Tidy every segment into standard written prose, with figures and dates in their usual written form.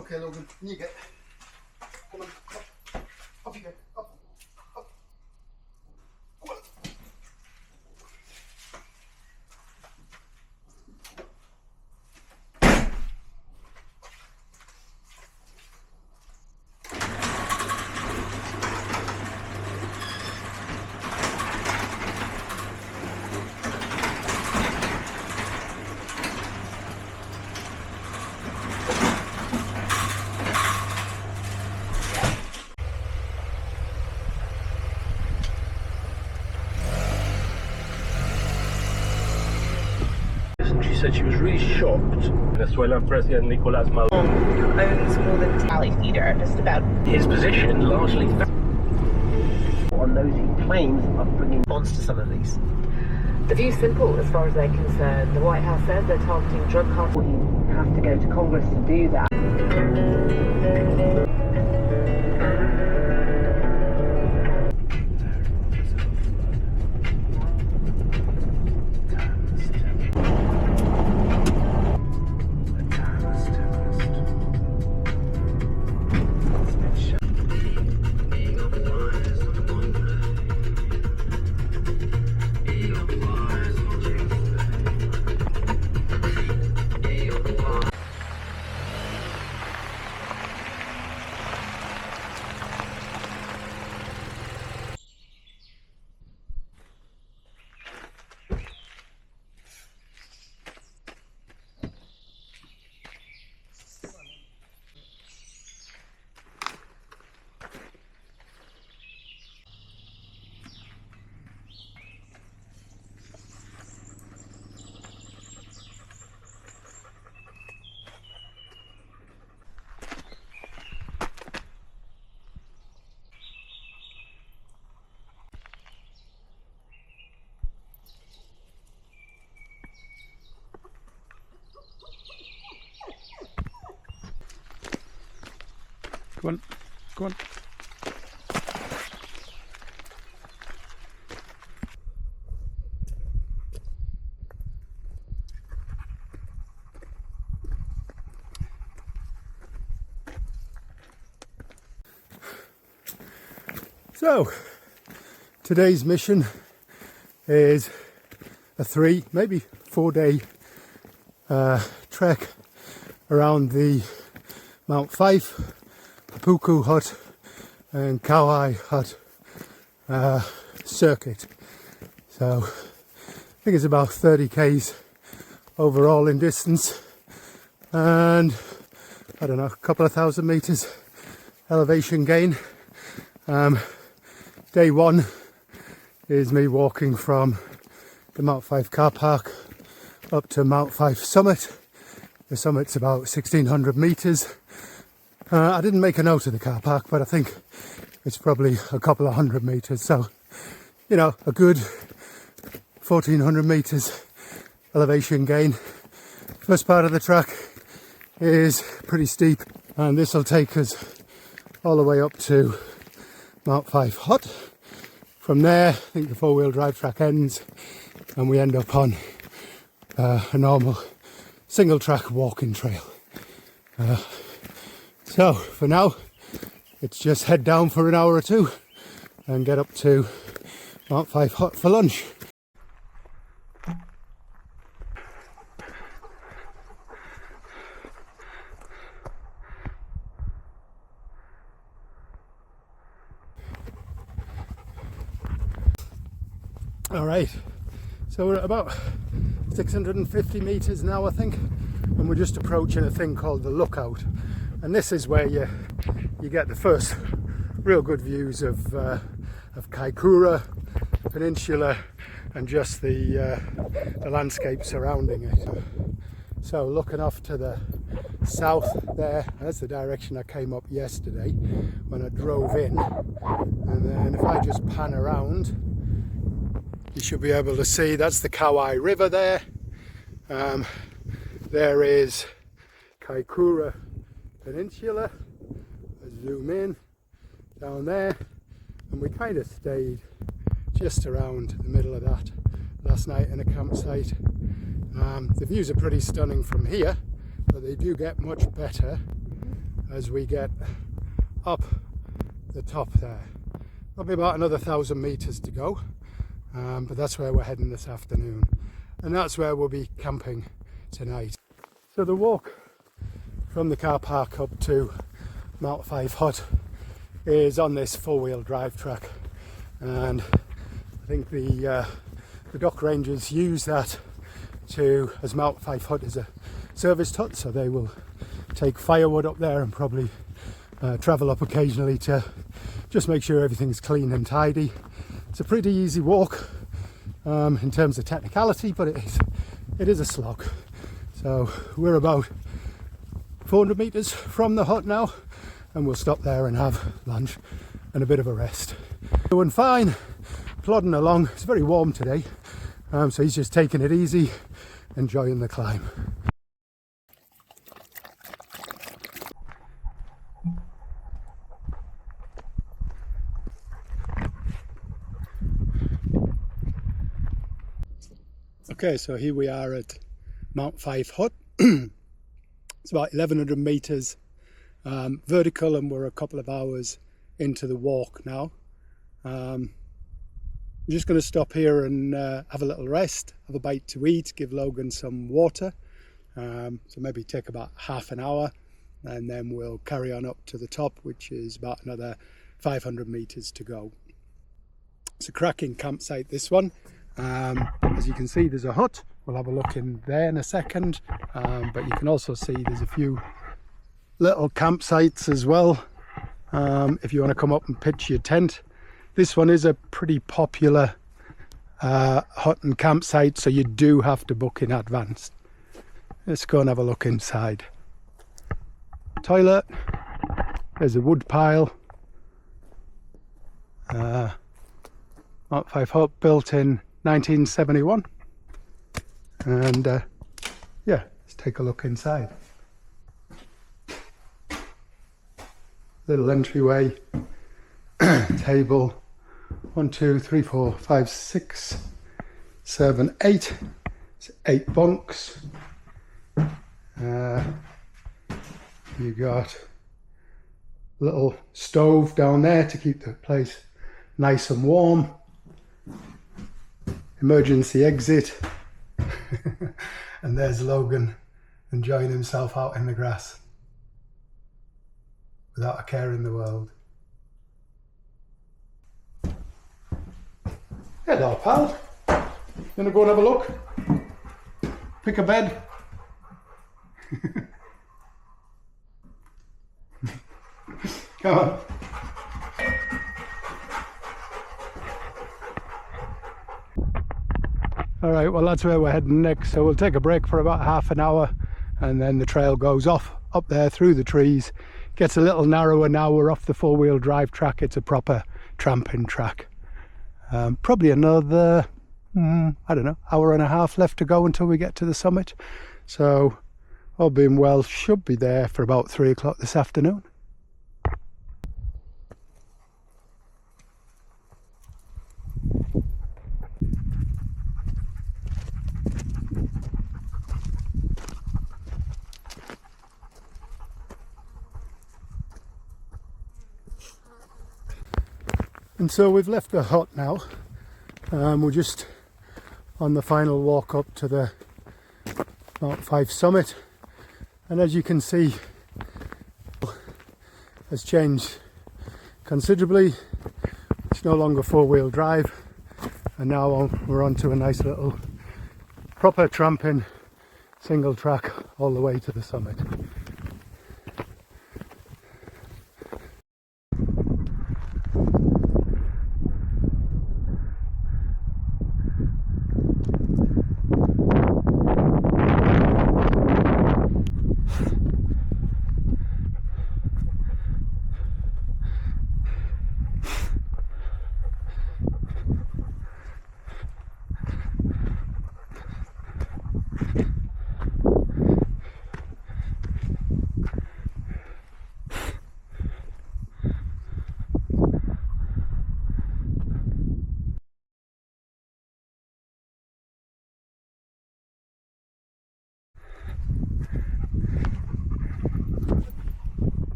Okay, Logan, you get. Come on, up you go, up. Come on. She said she was really shocked. Venezuelan President Nicolas Maduro owns more than Valley Feeder, just about. his position largely on those he claims are bringing bonds to some of these. The view's simple as far as they're concerned. The White House says they're targeting drug cartels. You have to go to Congress to do that. Come on, come on. So, today's mission is a 3, maybe 4 day trek around the Mount Fyffe, Hapuku hut and Kowhai hut circuit. So I think it's about 30 k's overall in distance, and I don't know, a couple of thousand meters elevation gain. Day 1 is me walking from the Mount Fyffe car park up to Mount Fyffe summit. The summit's about 1600 meters. I didn't make a note of the car park, but I think it's probably a couple of 100 meters. So, you know, a good 1400 meters elevation gain. First part of the track is pretty steep, and this will take us all the way up to Mount Fyffe hut. From there, I think the 4-wheel drive track ends, and we end up on a normal single track walking trail. So for now, it's just head down for an hour or two and get up to Mount Fyffe hut for lunch. All right, so we're at about 650 meters now, I think, and we're just approaching a thing called the lookout. And this is where you get the first real good views of Kaikoura Peninsula and just the landscape surrounding it. So looking off to the south there, that's the direction I came up yesterday when I drove in. And then if I just pan around, you should be able to see that's the Kowhai River there. There is Kaikoura Peninsula. I zoom in down there, and we kind of stayed just around the middle of that last night in a campsite. The views are pretty stunning from here, but they do get much better as we get up the top there. Probably about another 1,000 meters to go, but that's where we're heading this afternoon, and that's where we'll be camping tonight. So the walk from the car park up to Mount Fyffe hut is on this four-wheel drive track, and I think the dock rangers use that as Mount Fyffe hut is a serviced hut, so they will take firewood up there and probably travel up occasionally to just make sure everything's clean and tidy. It's a pretty easy walk in terms of technicality, but it is a slog. So we're about 400 meters from the hut now, and we'll stop there and have lunch and a bit of a rest. Doing fine, plodding along. It's very warm today, so he's just taking it easy, enjoying the climb. Okay, so here we are at Mount Fyffe hut. It's about 1,100 meters vertical, and we're a couple of hours into the walk now. I'm just going to stop here and have a little rest, have a bite to eat, give Logan some water. So maybe take about half an hour, and then we'll carry on up to the top, which is about another 500 meters to go. It's a cracking campsite, this one. As you can see, there's a hut. We'll have a look in there in a second, but you can also see there's a few little campsites as well, if you want to come up and pitch your tent. This one is a pretty popular hut and campsite, so you do have to book in advance. Let's go and have a look inside. Toilet, there's a wood pile. Mount Fyffe hut, built in 1971, and yeah, let's take a look inside. Little entryway, table, 1, 2, 3, 4, 5, 6, 7, 8. It's 8 bunks. You got a little stove down there to keep the place nice and warm. Emergency exit. And there's Logan enjoying himself out in the grass without a care in the world. Hello, pal. You gonna go and have a look? Pick a bed? Come on. All right, well, that's where we're heading next, so we'll take a break for about half an hour, and then the trail goes off up there through the trees. Gets a little narrower now. We're off the four-wheel drive track. It's a proper tramping track. Probably another I don't know, hour and a half left to go until we get to the summit, so all being well, should be there for about 3 o'clock this afternoon. And so we've left the hut now. We're just on the final walk up to the Mount Fyffe summit, and as you can see, has changed considerably. It's no longer four-wheel drive, and now we're onto a nice little proper tramping single track all the way to the summit.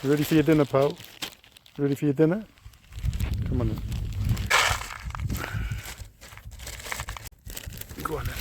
You ready for your dinner, pal? Ready for your dinner? Come on then. Go on then.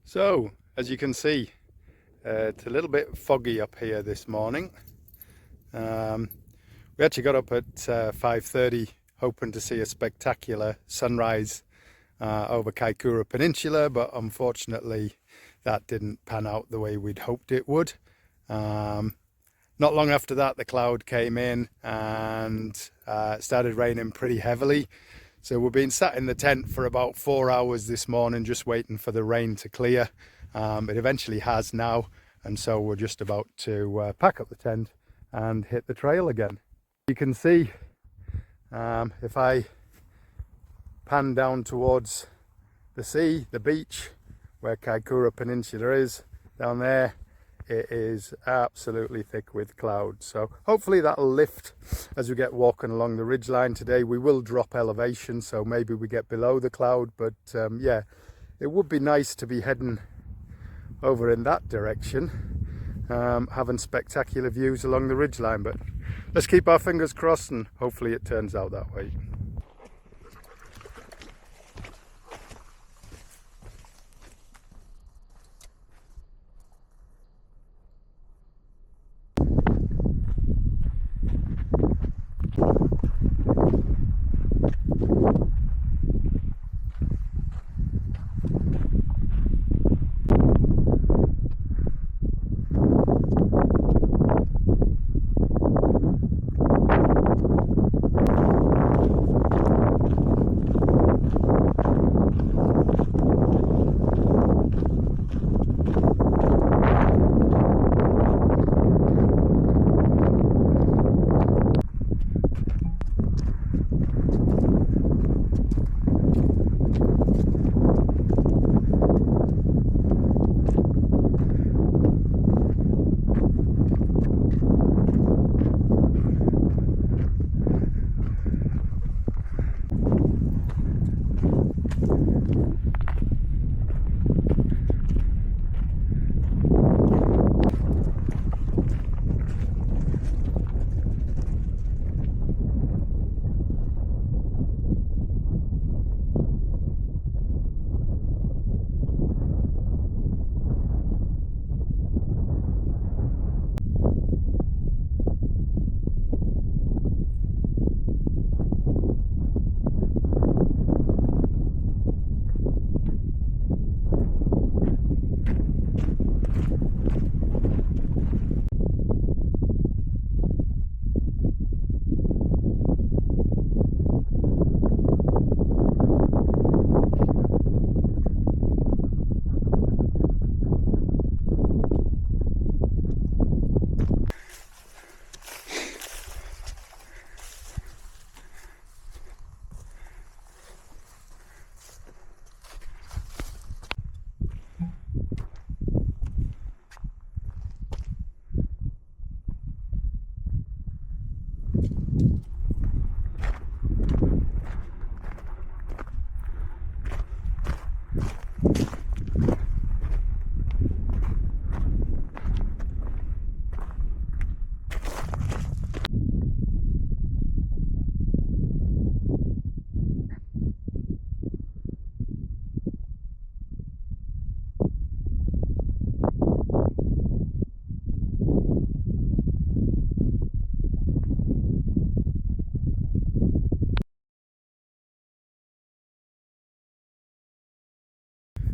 So, as you can see, it's a little bit foggy up here this morning. We actually got up at 5:30 hoping to see a spectacular sunrise over Kaikoura Peninsula, but unfortunately that didn't pan out the way we'd hoped it would. Not long after that, the cloud came in and it started raining pretty heavily. So we've been sat in the tent for about 4 hours this morning, just waiting for the rain to clear. It eventually has now, and so we're just about to pack up the tent and hit the trail again. You can see, if I pan down towards the sea, the beach, where Kaikoura Peninsula is, down there, it is absolutely thick with clouds. So hopefully that'll lift as we get walking along the ridgeline today. We will drop elevation, so maybe we get below the cloud, but yeah, it would be nice to be heading over in that direction, having spectacular views along the ridgeline. But let's keep our fingers crossed and hopefully it turns out that way.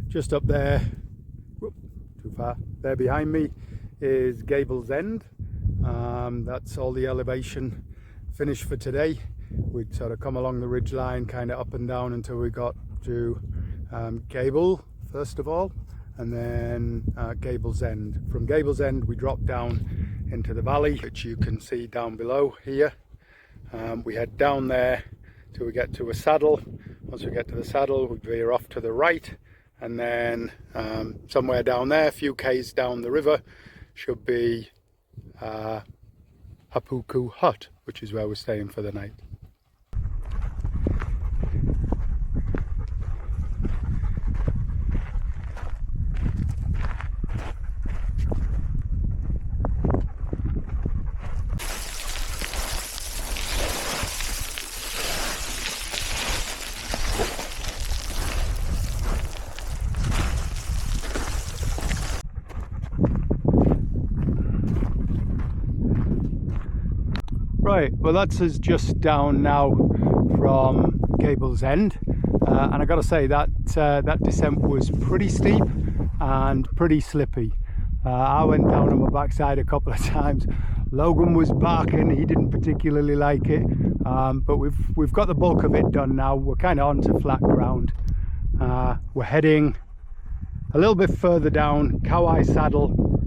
Just up there, whoop, too far, there behind me is Gable's End. That's all the elevation finished for today. We'd sort of come along the ridge line kind of up and down until we got to Gable first of all, and then Gable's End. From Gable's End we dropped down into the valley, which you can see down below here. We head down there till we get to a saddle. Once we get to the saddle we veer off to the right, and then somewhere down there, a few k's down the river, should be Hapuku hut, which is where we're staying for the night. Right, well that's us just down now from Gable's End, and I gotta say that that descent was pretty steep and pretty slippy. I went down on my backside a couple of times. Logan was barking, he didn't particularly like it, but we've got the bulk of it done now. We're kind of onto flat ground. We're heading a little bit further down. Kowhai saddle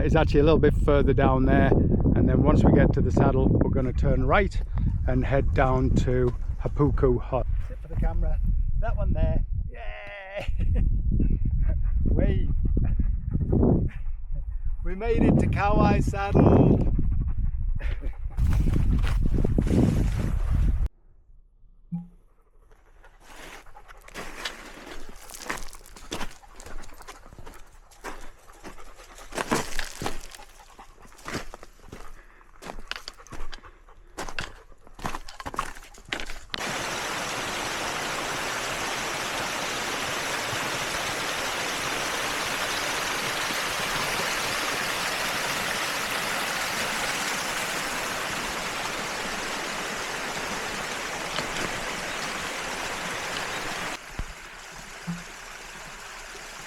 is actually a little bit further down there. And then once we get to the saddle, we're going to turn right and head down to Hapuku hut. Sit for the camera. That one there. Yay! Wave. We made it to Kowhai saddle.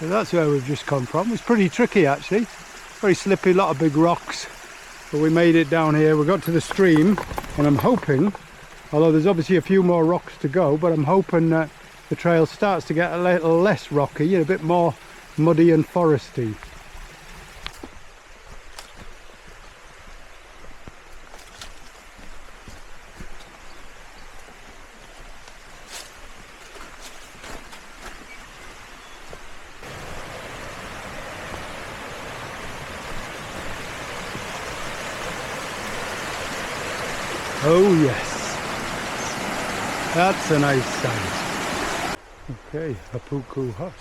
So that's where we've just come from. It's pretty tricky actually, very slippy, lot of big rocks, but we made it down here. We got to the stream, and I'm hoping, although there's obviously a few more rocks to go, but I'm hoping that the trail starts to get a little less rocky, a bit more muddy and foresty. Oh yes, that's a nice sight. Okay, Hapuku hut.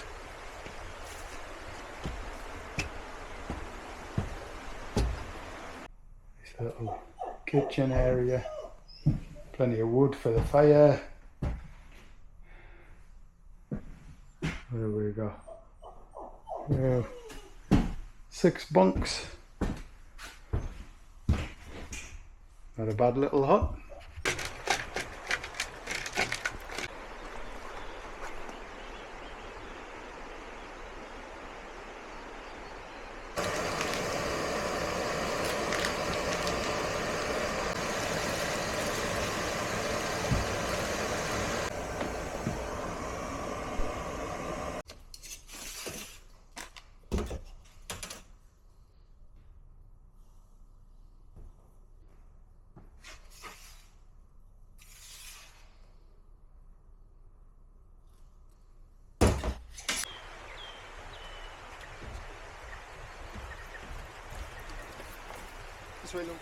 This little kitchen area, plenty of wood for the fire. There we go. We have 6 bunks. Not a bad little hut. This way, look.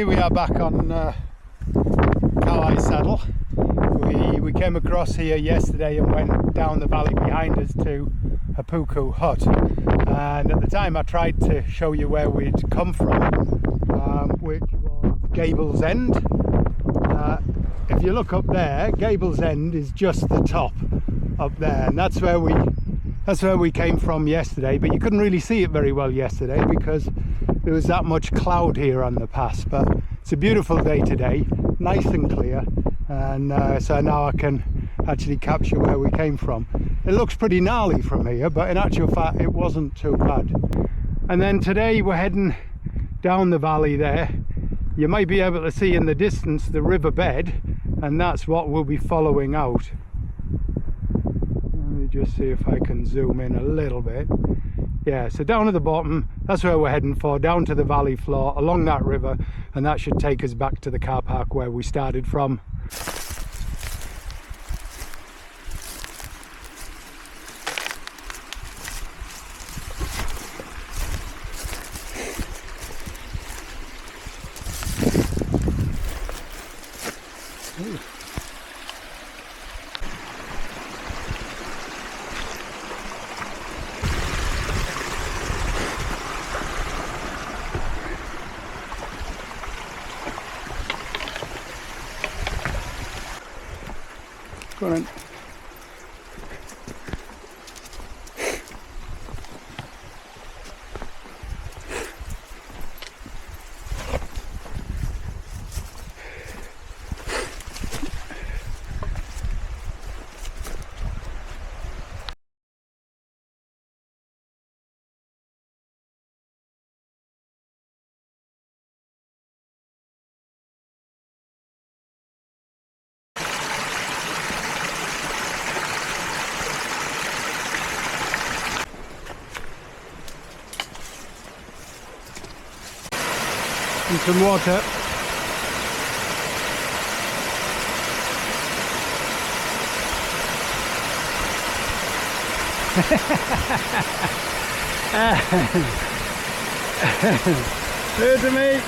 Here we are back on Kowhai saddle. We came across here yesterday and went down the valley behind us to Hapuku hut, and at the time I tried to show you where we'd come from, which was Gable's End. If you look up there, Gable's End is just the top up there, and that's where we came from yesterday, but you couldn't really see it very well yesterday because there was that much cloud here on the pass. But it's a beautiful day today, nice and clear, and so now I can actually capture where we came from. It looks pretty gnarly from here, but in actual fact it wasn't too bad. And then today we're heading down the valley there. You might be able to see in the distance the riverbed, and that's what we'll be following out. Let me just see if I can zoom in a little bit. Yeah, so down at the bottom, that's where we're heading for, down to the valley floor, along that river, and that should take us back to the car park where we started from. Go on in. And some water. Here to me.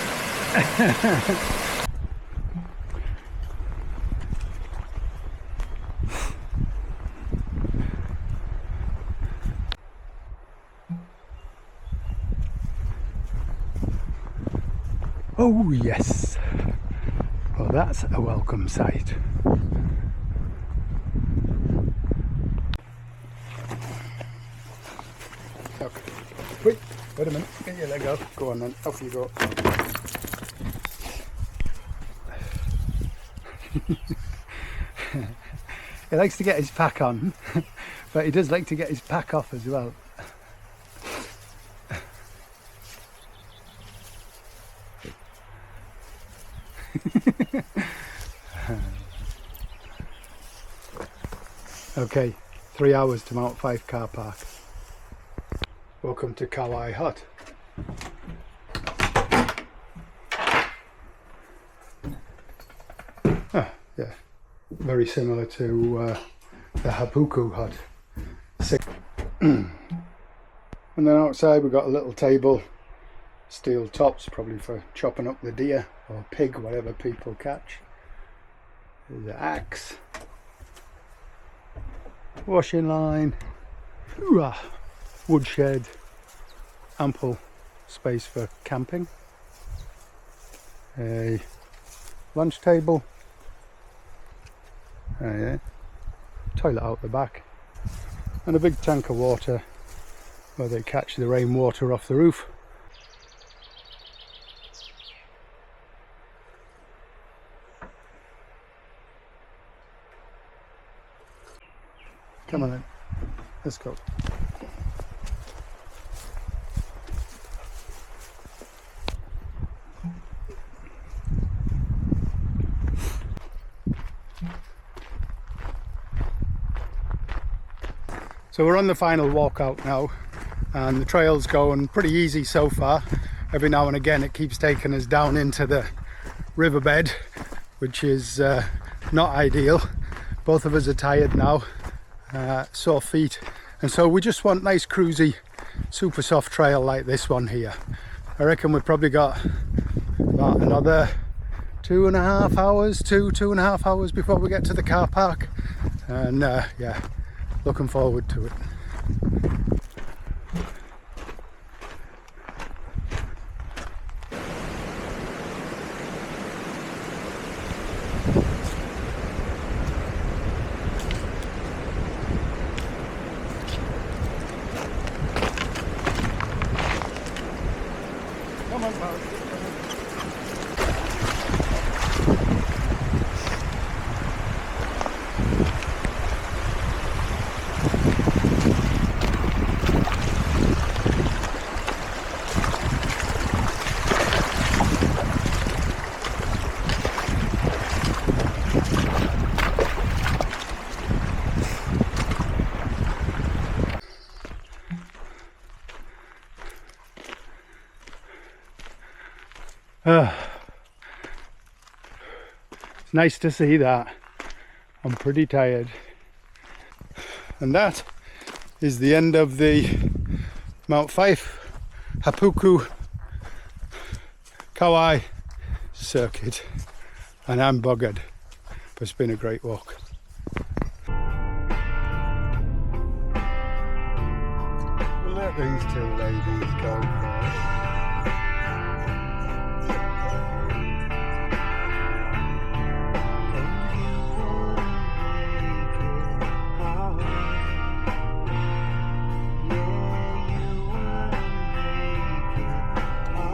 Oh yes, well that's a welcome sight. Okay. Wait a minute, get your leg up, go on then, off you go. He likes to get his pack on, but he does like to get his pack off as well. Okay, 3 hours to Mount Fyffe car park. Welcome to Kowhai hut. Yeah, very similar to the Hapuku hut. And then outside we've got a little table, steel tops, probably for chopping up the deer or pig, whatever people catch. There's an axe, washing line, woodshed, ample space for camping, a lunch table, toilet out the back, and a big tank of water where they catch the rainwater off the roof. Come on then, let's go. So we're on the final walkout now, and the trail's going pretty easy so far. Every now and again it keeps taking us down into the riverbed, which is not ideal. Both of us are tired now, sore feet, and so we just want nice cruisy super soft trail like this one here. I reckon we've probably got about About another 2.5 hours, two and a half hours before we get to the car park, and yeah, looking forward to it. Come on, Mark. It's nice to see that. I'm pretty tired. And that is the end of the Mount Fyffe, Hapuku, Kowhai circuit. And I'm buggered, but it's been a great walk. We'll let these two ladies go first.